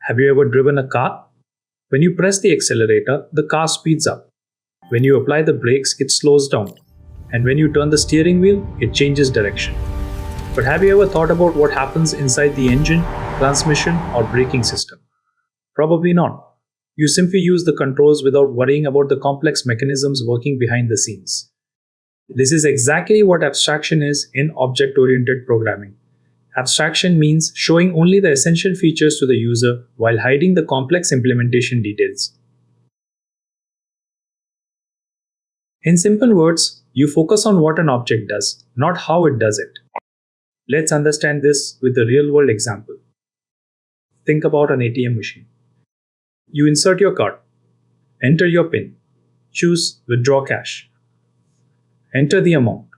Have you ever driven a car? When you press the accelerator, the car speeds up. When you apply the brakes, it slows down. And when you turn the steering wheel, it changes direction. But have you ever thought about what happens inside the engine, transmission, or braking system? Probably not. You simply use the controls without worrying about the complex mechanisms working behind the scenes. This is exactly what abstraction is in object-oriented programming. Abstraction means showing only the essential features to the user while hiding the complex implementation details. In simple words, you focus on what an object does, not how it does it. Let's understand this with a real-world example. Think about an ATM machine. You insert your card, enter your PIN, choose Withdraw Cash, enter the amount,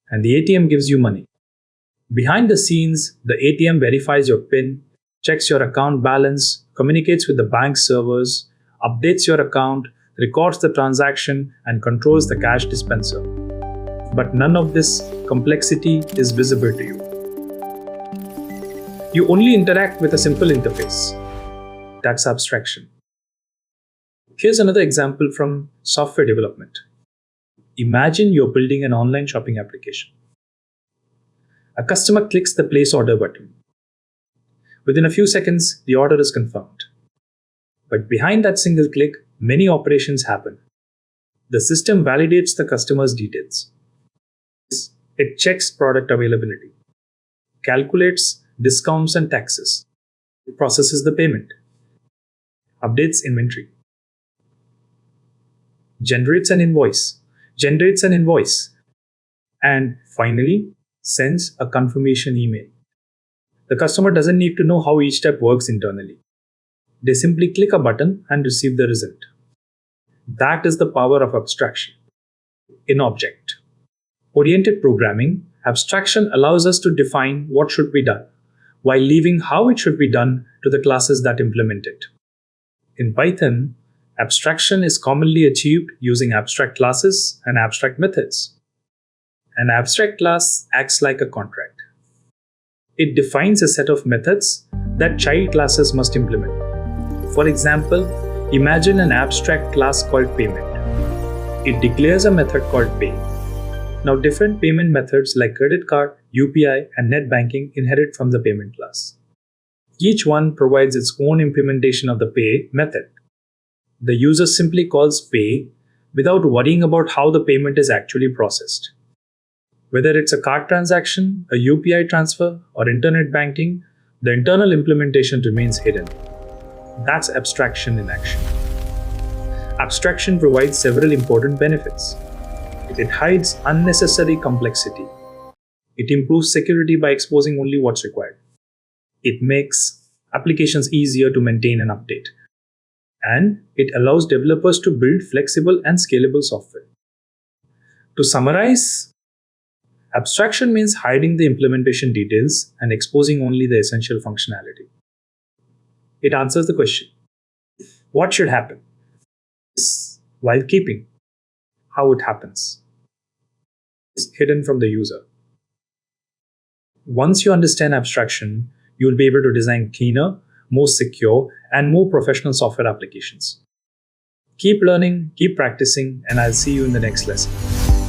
and the ATM gives you money. Behind the scenes, the ATM verifies your PIN, checks your account balance, communicates with the bank servers, updates your account, records the transaction, and controls the cash dispenser. But none of this complexity is visible to you. You only interact with a simple interface. That's abstraction. Here's another example from software development. Imagine you're building an online shopping application. A customer clicks the place order button. Within a few seconds, the order is confirmed. But behind that single click, many operations happen. The system validates the customer's details. It checks product availability, calculates discounts and taxes, processes the payment, updates inventory, generates an invoice, and finally sends a confirmation email. The customer doesn't need to know how each step works internally. They simply click a button and receive the result. That is the power of abstraction. In object-oriented programming, abstraction allows us to define what should be done, while leaving how it should be done to the classes that implement it. In Python, abstraction is commonly achieved using abstract classes and abstract methods. An abstract class acts like a contract. It defines a set of methods that child classes must implement. For example, imagine an abstract class called payment. It declares a method called pay. Now, different payment methods like credit card, UPI, and net banking inherit from the payment class. Each one provides its own implementation of the pay method. The user simply calls pay without worrying about how the payment is actually processed. Whether it's a card transaction, a UPI transfer, or internet banking, the internal implementation remains hidden. That's abstraction in action. Abstraction provides several important benefits. It hides unnecessary complexity. It improves security by exposing only what's required. It makes applications easier to maintain and update. And it allows developers to build flexible and scalable software. To summarize, abstraction means hiding the implementation details and exposing only the essential functionality. It answers the question, what should happen? While keeping how it happens is hidden from the user. Once you understand abstraction, you will be able to design cleaner, more secure, and more professional software applications. Keep learning, keep practicing, and I'll see you in the next lesson.